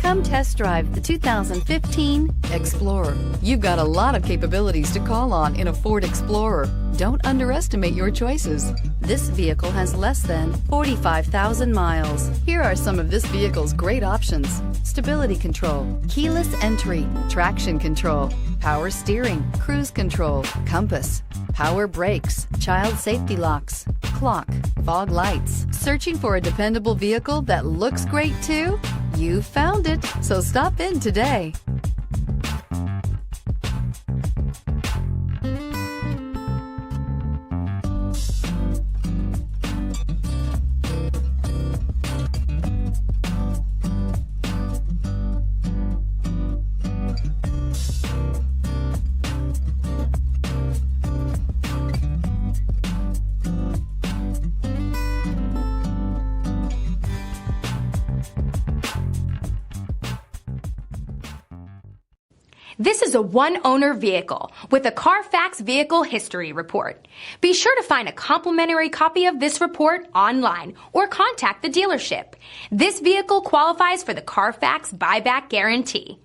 Come test drive the 2015 Explorer. You've got a lot of capabilities to call on in a Ford Explorer. Don't underestimate your choices. This vehicle has less than 45,000 miles. Here are some of this vehicle's great options: stability control, keyless entry, traction control, power steering, cruise control, compass, power brakes, child safety locks, clock, fog lights. Searching for a dependable vehicle that looks great too? You found it, so stop in today. This is a one-owner vehicle with a Carfax Vehicle History Report. Be sure to find a complimentary copy of this report online or contact the dealership. This vehicle qualifies for the Carfax Buyback Guarantee.